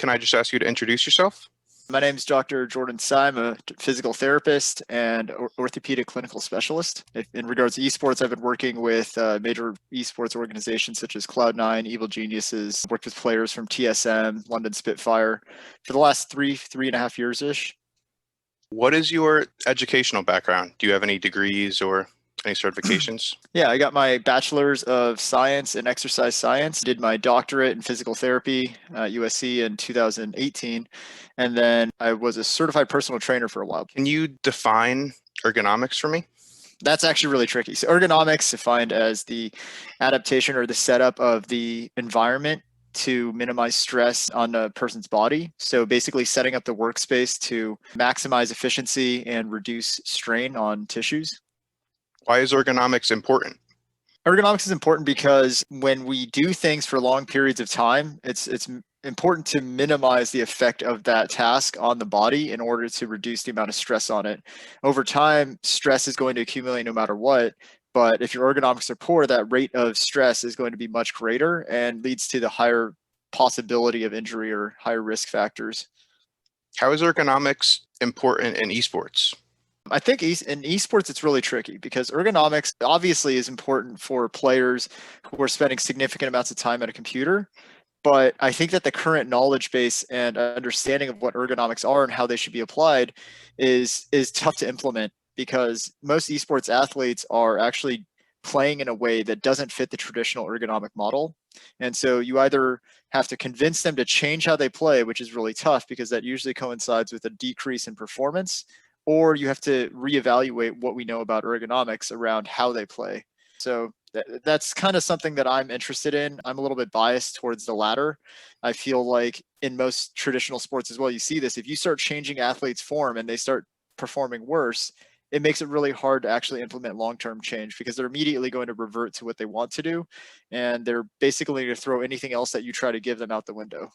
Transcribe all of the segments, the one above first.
Can I just ask you to introduce yourself? My name is Dr. Jordan Tsai. I'm a physical therapist and orthopedic clinical specialist. In regards to esports, I've been working with major esports organizations such as Cloud9, Evil Geniuses, worked with players from TSM, London Spitfire for the last three and a half years-ish. What is your educational background? Do you have any degrees or any certifications? Yeah, I got my bachelor's of science in exercise science, did my doctorate in physical therapy at USC in 2018, and then I was a certified personal trainer for a while. Can you define ergonomics for me? That's actually really tricky. So ergonomics defined as the adaptation or the setup of the environment to minimize stress on a person's body. So basically setting up the workspace to maximize efficiency and reduce strain on tissues. Why is ergonomics important? Ergonomics is important because when we do things for long periods of time, it's important to minimize the effect of that task on the body in order to reduce the amount of stress on it. Over time, stress is going to accumulate no matter what, but if your ergonomics are poor, that rate of stress is going to be much greater and leads to the higher possibility of injury or higher risk factors. How is ergonomics important in esports? I think in esports, it's really tricky because ergonomics obviously is important for players who are spending significant amounts of time at a computer. But I think that the current knowledge base and understanding of what ergonomics are and how they should be applied is tough to implement because most esports athletes are actually playing in a way that doesn't fit the traditional ergonomic model. And so you either have to convince them to change how they play, which is really tough because that usually coincides with a decrease in performance, or you have to reevaluate what we know about ergonomics around how they play. So that's kind of something that I'm interested in. I'm a little bit biased towards the latter. I feel like in most traditional sports as well, you see this. If you start changing athletes' form and they start performing worse, it makes it really hard to actually implement long-term change because they're immediately going to revert to what they want to do. And they're basically going to throw anything else that you try to give them out the window.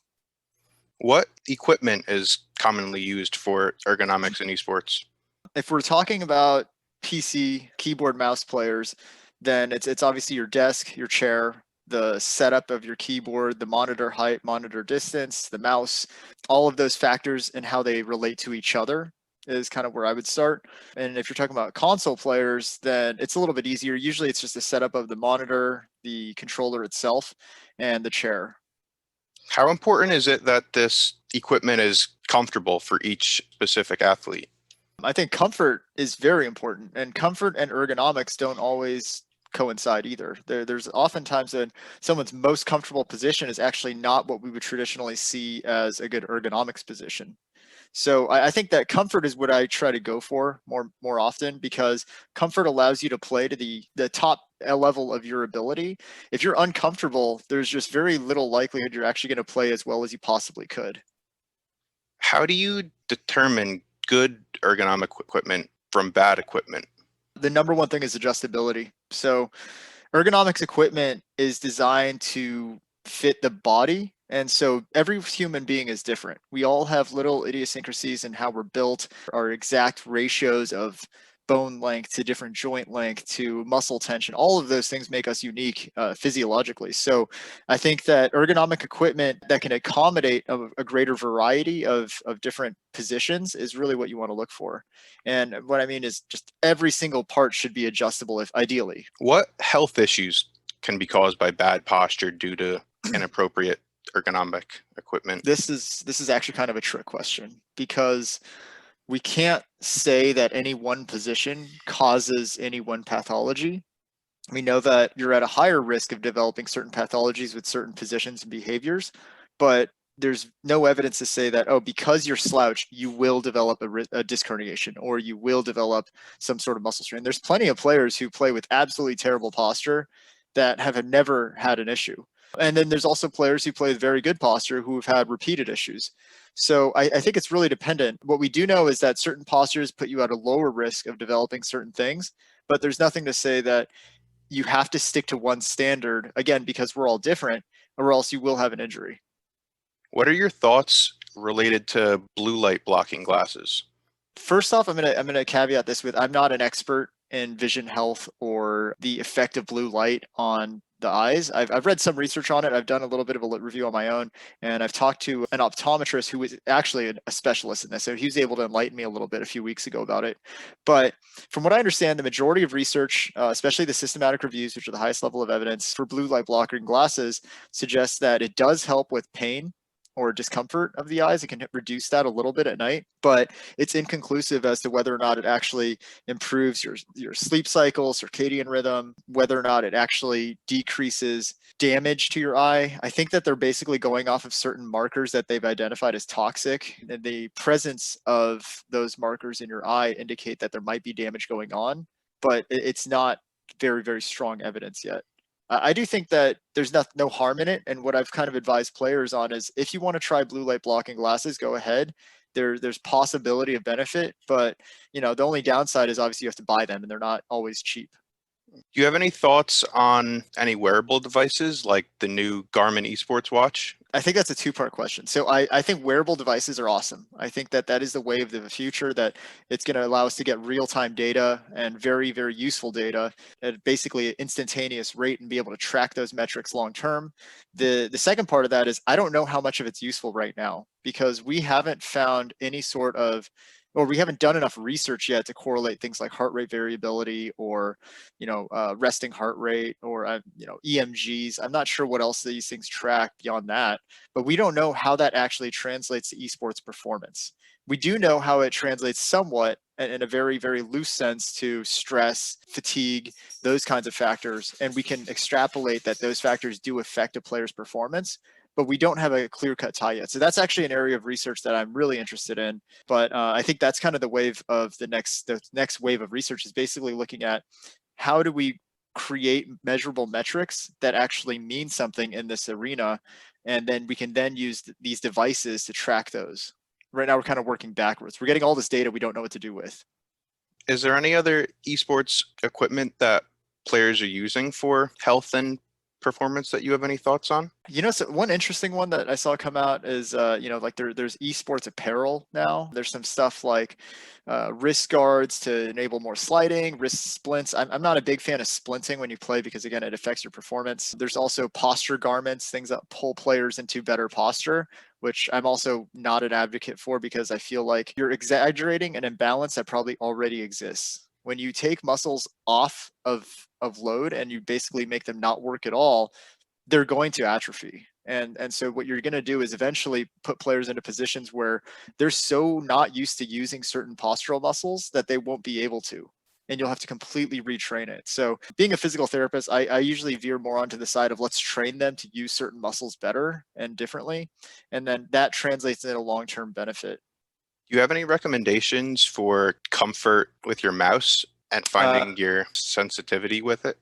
What equipment is commonly used for ergonomics in esports? If we're talking about PC, keyboard, mouse players, then it's obviously your desk, your chair, the setup of your keyboard, the monitor height, monitor distance, the mouse, all of those factors and how they relate to each other is kind of where I would start. And if you're talking about console players, then it's a little bit easier. Usually it's just a setup of the monitor, the controller itself, and the chair. How important is it that this equipment is comfortable for each specific athlete? I think comfort is very important, and comfort and ergonomics don't always coincide either. There's oftentimes that someone's most comfortable position is actually not what we would traditionally see as a good ergonomics position. So I think that comfort is what I try to go for more often because comfort allows you to play to the top level of your ability. If you're uncomfortable, there's just very little likelihood you're actually going to play as well as you possibly could. How do you determine good ergonomic equipment from bad equipment? The number one thing is adjustability. So ergonomics equipment is designed to fit the body. And so every human being is different. We all have little idiosyncrasies in how we're built, our exact ratios of bone length to different joint length to muscle tension. All of those things make us unique physiologically. So I think that ergonomic equipment that can accommodate a greater variety of different positions is really what you want to look for. And what I mean is just every single part should be adjustable if ideally. What health issues can be caused by bad posture due to inappropriate ergonomic equipment? This is actually kind of a trick question because we can't say that any one position causes any one pathology. We know that you're at a higher risk of developing certain pathologies with certain positions and behaviors, but there's no evidence to say that, oh, because you're slouched, you will develop a disc herniation or you will develop some sort of muscle strain. There's plenty of players who play with absolutely terrible posture that have never had an issue. And then there's also players who play with very good posture who have had repeated issues. So I think it's really dependent. What we do know is that certain postures put you at a lower risk of developing certain things, but there's nothing to say that you have to stick to one standard, again, because we're all different, or else you will have an injury. What are your thoughts related to blue light blocking glasses? First off, I'm gonna caveat this with I'm not an expert in vision health or the effect of blue light on the eyes. I've read some research on it. I've done a little bit of a review on my own, and I've talked to an optometrist who was actually a specialist in this. So he was able to enlighten me a little bit a few weeks ago about it. But from what I understand, the majority of research, especially the systematic reviews, which are the highest level of evidence for blue light blocking glasses, suggests that it does help with pain or discomfort of the eyes. It can reduce that a little bit at night, but it's inconclusive as to whether or not it actually improves your sleep cycle, circadian rhythm, whether or not it actually decreases damage to your eye. I think that they're basically going off of certain markers that they've identified as toxic, and the presence of those markers in your eye indicate that there might be damage going on, but it's not very, very strong evidence yet. I do think that there's no harm in it. And what I've kind of advised players on is if you want to try blue light blocking glasses, go ahead. There's possibility of benefit, but the only downside is obviously you have to buy them and they're not always cheap. Do you have any thoughts on any wearable devices like the new Garmin Esports watch? I think that's a two-part question. So I think wearable devices are awesome. I think that is the wave of the future, that it's going to allow us to get real-time data and very, very useful data at basically an instantaneous rate and be able to track those metrics long-term. The second part of that is I don't know how much of it's useful right now because we haven't found any sort of, or we haven't done enough research yet to correlate things like heart rate variability or, resting heart rate or, EMGs. I'm not sure what else these things track beyond that, but we don't know how that actually translates to esports performance. We do know how it translates somewhat in a very, very loose sense to stress, fatigue, those kinds of factors. And we can extrapolate that those factors do affect a player's performance, but we don't have a clear-cut tie yet. So that's actually an area of research that I'm really interested in. But I think that's kind of the wave of the next wave of research is basically looking at how do we create measurable metrics that actually mean something in this arena, and then we can then use these devices to track those. Right now, we're kind of working backwards. We're getting all this data we don't know what to do with. Is there any other esports equipment that players are using for health and performance that you have any thoughts on? So one interesting one that I saw come out is, like there's esports apparel now. There's some stuff like wrist guards to enable more sliding, wrist splints. I'm not a big fan of splinting when you play because, again, it affects your performance. There's also posture garments, things that pull players into better posture, which I'm also not an advocate for because I feel like you're exaggerating an imbalance that probably already exists. When you take muscles off of load and you basically make them not work at all, they're going to atrophy. And so what you're going to do is eventually put players into positions where they're so not used to using certain postural muscles that they won't be able to. And you'll have to completely retrain it. So being a physical therapist, I usually veer more onto the side of let's train them to use certain muscles better and differently. And then that translates into long-term benefit. Do you have any recommendations for comfort with your mouse and finding your sensitivity with it?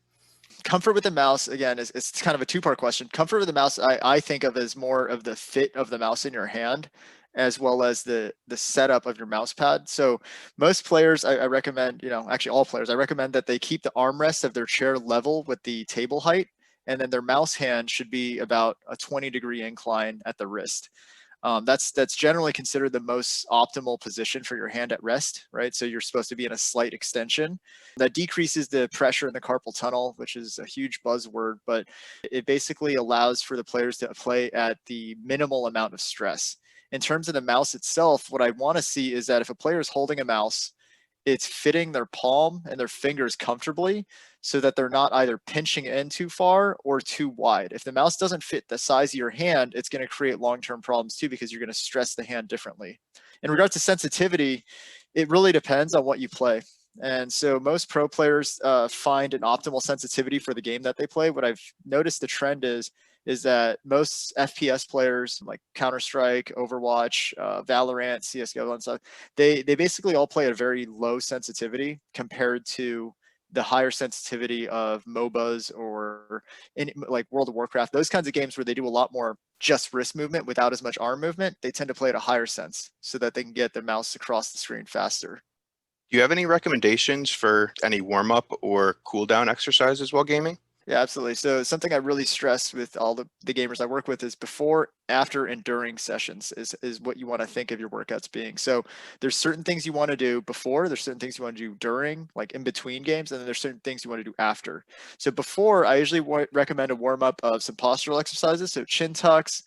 Comfort with the mouse, again, it's kind of a two-part question. Comfort with the mouse, I think of as more of the fit of the mouse in your hand, as well as the setup of your mouse pad. So most players, I recommend, actually all players, I recommend that they keep the armrest of their chair level with the table height, and then their mouse hand should be about a 20-degree incline at the wrist. That's generally considered the most optimal position for your hand at rest, right? So you're supposed to be in a slight extension. That decreases the pressure in the carpal tunnel, which is a huge buzzword, but it basically allows for the players to play at the minimal amount of stress. In terms of the mouse itself, what I want to see is that if a player is holding a mouse, it's fitting their palm and their fingers comfortably so that they're not either pinching in too far or too wide. If the mouse doesn't fit the size of your hand, it's going to create long-term problems too because you're going to stress the hand differently. In regards to sensitivity, it really depends on what you play. And so most pro players find an optimal sensitivity for the game that they play. What I've noticed the trend is that most FPS players like Counter-Strike, Overwatch, Valorant, CSGO and stuff, they basically all play at a very low sensitivity compared to the higher sensitivity of MOBAs or like World of Warcraft, those kinds of games where they do a lot more just wrist movement without as much arm movement. They tend to play at a higher sense so that they can get the mouse across the screen faster. Do you have any recommendations for any warm-up or cool-down exercises while gaming? Yeah, absolutely. So something I really stress with all the gamers I work with is before, after, and during sessions is what you want to think of your workouts being. So there's certain things you want to do before, there's certain things you want to do during, like in between games, and then there's certain things you want to do after. So before, I usually recommend a warm up of some postural exercises, so chin tucks,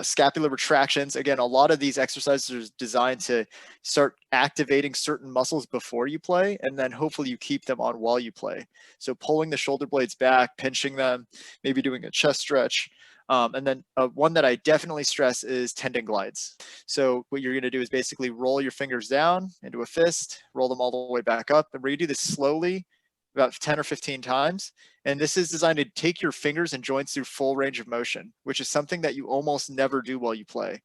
scapular retractions. Again, a lot of these exercises are designed to start activating certain muscles before you play, and then hopefully you keep them on while you play. So pulling the shoulder blades back, pinching them, maybe doing a chest stretch. And then one that I definitely stress is tendon glides. So what you're going to do is basically roll your fingers down into a fist, roll them all the way back up, and we're going to do this slowly about 10 or 15 times. And this is designed to take your fingers and joints through full range of motion, which is something that you almost never do while you play.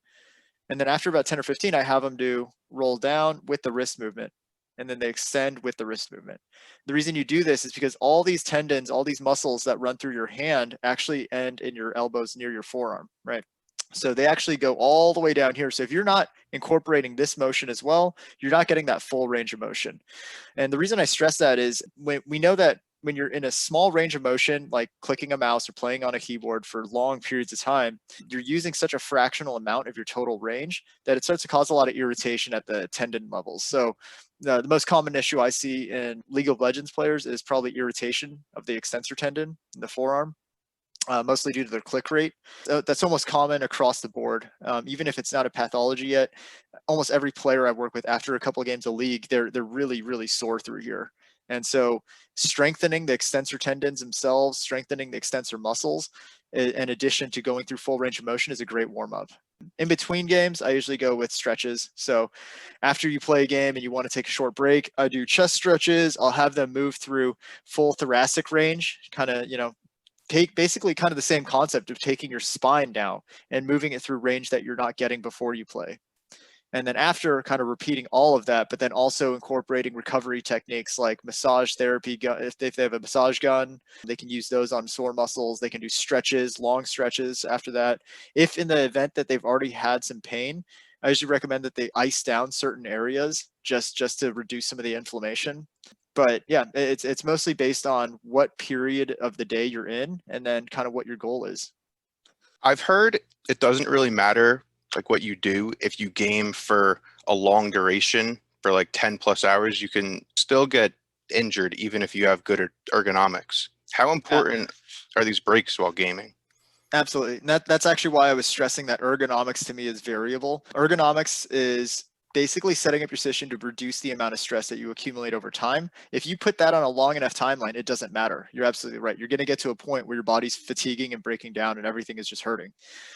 And then after about 10 or 15, I have them do roll down with the wrist movement. And then they extend with the wrist movement. The reason you do this is because all these tendons, all these muscles that run through your hand actually end in your elbows near your forearm, right? So they actually go all the way down here. So if you're not incorporating this motion as well, you're not getting that full range of motion. And the reason I stress that is when we know that when you're in a small range of motion, like clicking a mouse or playing on a keyboard for long periods of time, you're using such a fractional amount of your total range that it starts to cause a lot of irritation at the tendon levels. So the most common issue I see in League of Legends players is probably irritation of the extensor tendon in the forearm. Mostly due to their click rate. So that's almost common across the board. Even if it's not a pathology yet, almost every player I work with after a couple of games of league, they're really sore through here. And so strengthening the extensor tendons themselves, strengthening the extensor muscles, in addition to going through full range of motion, is a great warm up. In between games, I usually go with stretches. So after you play a game and you want to take a short break, I do chest stretches. I'll have them move through full thoracic range, kind of, take basically kind of the same concept of taking your spine down and moving it through range that you're not getting before you play. And then after kind of repeating all of that, but then also incorporating recovery techniques like massage therapy. If they have a massage gun, they can use those on sore muscles. They can do stretches, long stretches after that. If in the event that they've already had some pain, I usually recommend that they ice down certain areas just to reduce some of the inflammation. But yeah, it's mostly based on what period of the day you're in and then kind of what your goal is. I've heard it doesn't really matter like what you do. If you game for a long duration for like 10 plus hours, you can still get injured even if you have good ergonomics. How important are these breaks while gaming? Absolutely. And that's actually why I was stressing that ergonomics to me is variable. Ergonomics is basically setting up your session to reduce the amount of stress that you accumulate over time. If you put that on a long enough timeline, it doesn't matter. You're absolutely right. You're going to get to a point where your body's fatiguing and breaking down and everything is just hurting.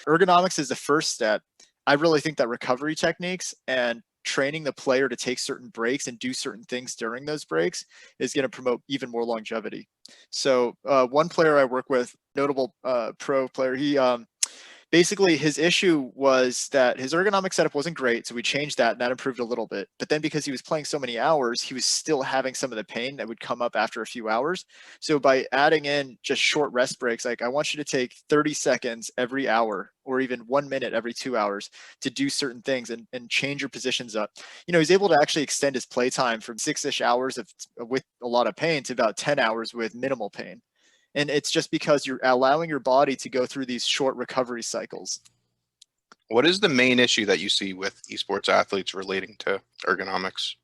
Ergonomics is the first step. I really think that recovery techniques and training the player to take certain breaks and do certain things during those breaks is going to promote even more longevity. So one player I work with, notable pro player, he basically his issue was that his ergonomic setup wasn't great, so we changed that and that improved a little bit. But then because he was playing so many hours, he was still having some of the pain that would come up after a few hours. So by adding in just short rest breaks, like I want you to take 30 seconds every hour or even 1 minute every 2 hours to do certain things and change your positions up. He's able to actually extend his play time from 6-ish hours with a lot of pain to about 10 hours with minimal pain. And it's just because you're allowing your body to go through these short recovery cycles. What is the main issue that you see with esports athletes relating to ergonomics?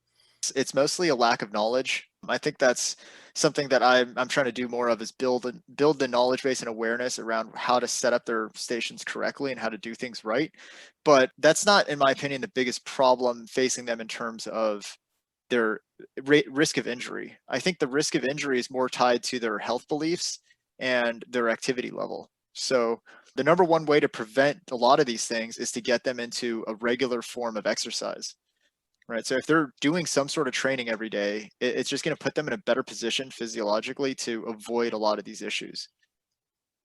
It's mostly a lack of knowledge. I think that's something that I'm trying to do more of, is build the knowledge base and awareness around how to set up their stations correctly and how to do things right. But that's not, in my opinion, the biggest problem facing them in terms of their risk of injury. I think the risk of injury is more tied to their health beliefs and their activity level. So the number one way to prevent a lot of these things is to get them into a regular form of exercise. Right. So if they're doing some sort of training every day, it's just going to put them in a better position physiologically to avoid a lot of these issues.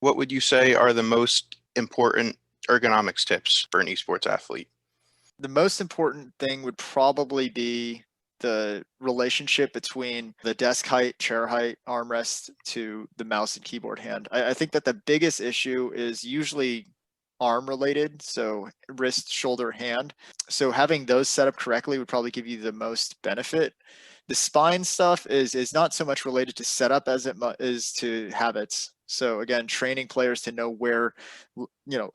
What would you say are the most important ergonomics tips for an esports athlete? The most important thing would probably be the relationship between the desk height, chair height, armrest to the mouse and keyboard hand. I think that the biggest issue is usually arm related, so wrist, shoulder, hand. So having those set up correctly would probably give you the most benefit. The spine stuff is not so much related to setup as it is to habits. So again, training players to know where,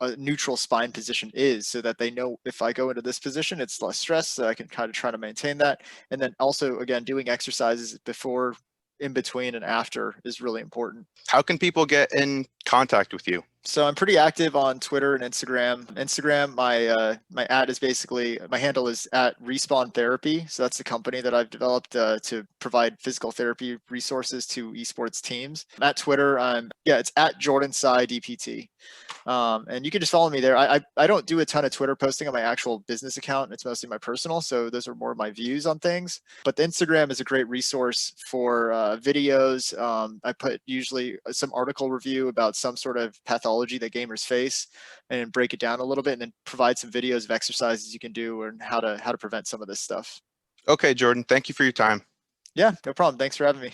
a neutral spine position is, so that they know if I go into this position, it's less stress, so I can kind of try to maintain that. And then also, again, doing exercises before, in between, and after is really important. How can people get in contact with you? So I'm pretty active on Twitter and Instagram. Instagram, my ad is basically, my handle is at Respawn Therapy. So that's the company that I've developed to provide physical therapy resources to esports teams. At Twitter, it's at Jordan Tsai DPT. And you can just follow me there. I don't do a ton of Twitter posting on my actual business account. It's mostly my personal. So those are more of my views on things. But the Instagram is a great resource for videos. I put usually some article review about some sort of pathology that gamers face, and break it down a little bit, and then provide some videos of exercises you can do and how to prevent some of this stuff. Okay, Jordan, thank you for your time. Yeah, no problem. Thanks for having me.